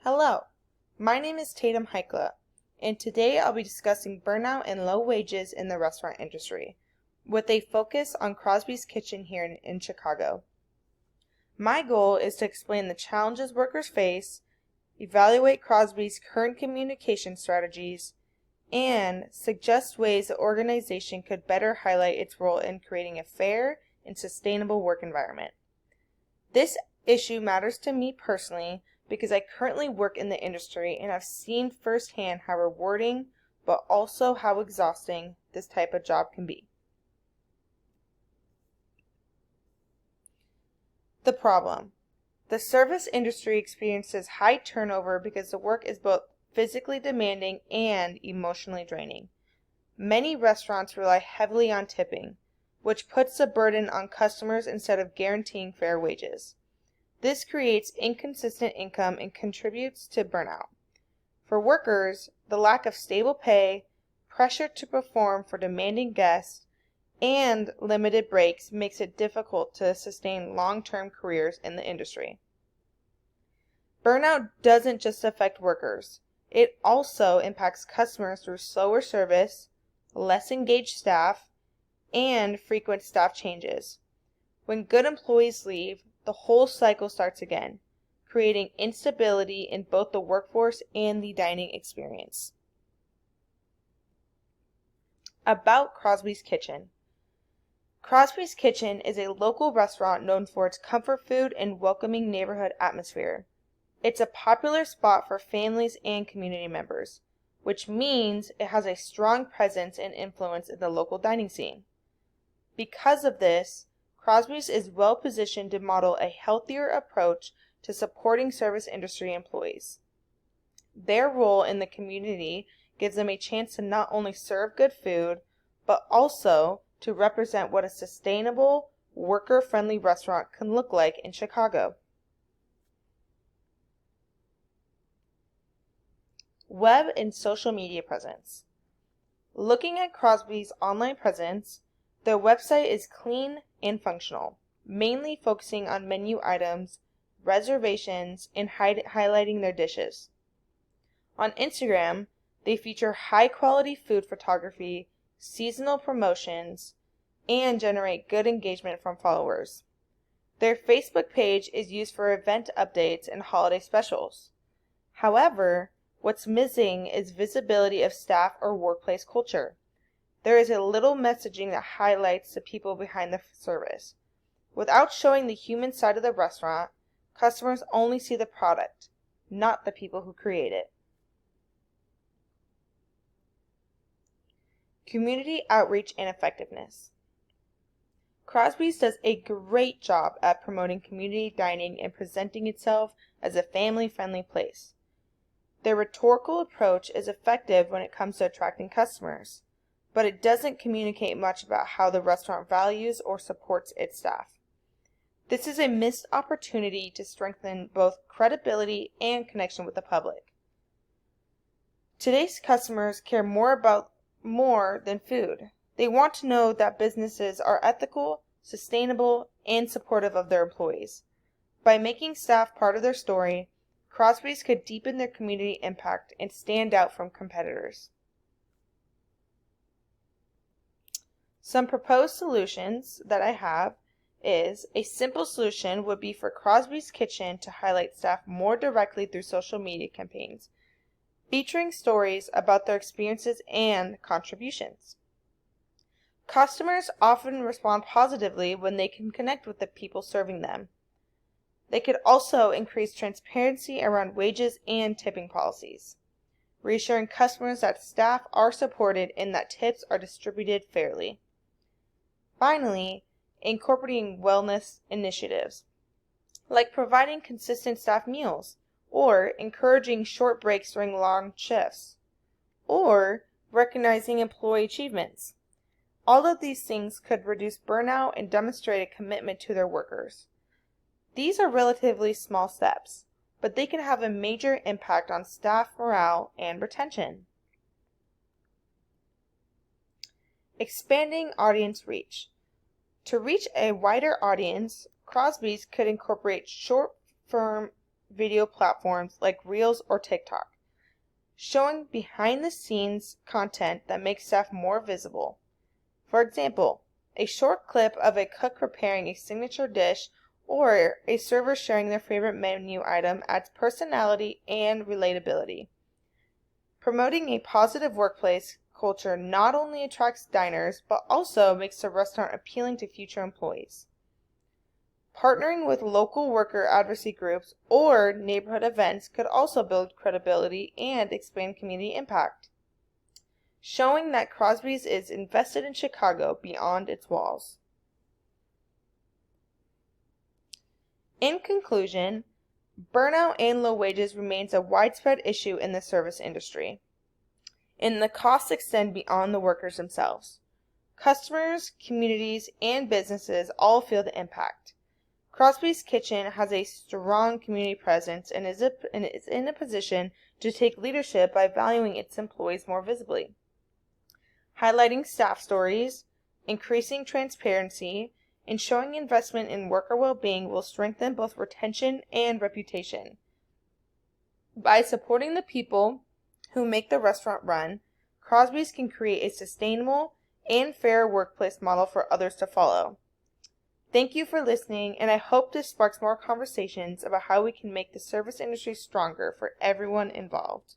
Hello, my name is Tatum Heikla, and today I'll be discussing burnout and low wages in the restaurant industry, with a focus on Crosby's Kitchen here in Chicago. My goal is to explain the challenges workers face, evaluate Crosby's current communication strategies, and suggest ways the organization could better highlight its role in creating a fair and sustainable work environment. This issue matters to me personally because I currently work in the industry and I've seen firsthand how rewarding, but also how exhausting this type of job can be. The problem. The service industry experiences high turnover because the work is both physically demanding and emotionally draining. Many restaurants rely heavily on tipping, which puts the burden on customers instead of guaranteeing fair wages. This creates inconsistent income and contributes to burnout. For workers, the lack of stable pay, pressure to perform for demanding guests, and limited breaks makes it difficult to sustain long-term careers in the industry. Burnout doesn't just affect workers. It also impacts customers through slower service, less engaged staff, and frequent staff changes. When good employees leave, the whole cycle starts again, creating instability in both the workforce and the dining experience. About Crosby's Kitchen. Crosby's Kitchen is a local restaurant known for its comfort food and welcoming neighborhood atmosphere. It's a popular spot for families and community members, which means it has a strong presence and influence in the local dining scene. Because of this, Crosby's is well positioned to model a healthier approach to supporting service industry employees. Their role in the community gives them a chance to not only serve good food, but also to represent what a sustainable, worker-friendly restaurant can look like in Chicago. Web and social media presence. Looking at Crosby's online presence, their website is clean and functional, mainly focusing on menu items, reservations, and highlighting their dishes. On Instagram, they feature high-quality food photography, seasonal promotions, and generate good engagement from followers. Their Facebook page is used for event updates and holiday specials. However, what's missing is visibility of staff or workplace culture. There is a little messaging that highlights the people behind the service. Without showing the human side of the restaurant, customers only see the product, not the people who create it. Community outreach and effectiveness. Crosby's does a great job at promoting community dining and presenting itself as a family-friendly place. Their rhetorical approach is effective when it comes to attracting customers, but it doesn't communicate much about how the restaurant values or supports its staff. This is a missed opportunity to strengthen both credibility and connection with the public. Today's customers care more than food. They want to know that businesses are ethical, sustainable, and supportive of their employees. By making staff part of their story, Crosby's could deepen their community impact and stand out from competitors. Some proposed solutions that I have is a simple solution would be for Crosby's Kitchen to highlight staff more directly through social media campaigns, featuring stories about their experiences and contributions. Customers often respond positively when they can connect with the people serving them. They could also increase transparency around wages and tipping policies, reassuring customers that staff are supported and that tips are distributed fairly. Finally, incorporating wellness initiatives, like providing consistent staff meals, or encouraging short breaks during long shifts, or recognizing employee achievements. All of these things could reduce burnout and demonstrate a commitment to their workers. These are relatively small steps, but they can have a major impact on staff morale and retention. Expanding audience reach. To reach a wider audience, Crosby's could incorporate short-form video platforms like Reels or TikTok, showing behind-the-scenes content that makes staff more visible. For example, a short clip of a cook preparing a signature dish or a server sharing their favorite menu item adds personality and relatability. Promoting a positive workplace culture not only attracts diners, but also makes the restaurant appealing to future employees. Partnering with local worker advocacy groups or neighborhood events could also build credibility and expand community impact, showing that Crosby's is invested in Chicago beyond its walls. In conclusion, burnout and low wages remains a widespread issue in the service industry, and the costs extend beyond the workers themselves. Customers, communities, and businesses all feel the impact. Crosby's Kitchen has a strong community presence and is in a position to take leadership by valuing its employees more visibly. Highlighting staff stories, increasing transparency, and showing investment in worker well-being will strengthen both retention and reputation. By supporting the people who make the restaurant run, Crosby's can create a sustainable and fair workplace model for others to follow. Thank you for listening, and I hope this sparks more conversations about how we can make the service industry stronger for everyone involved.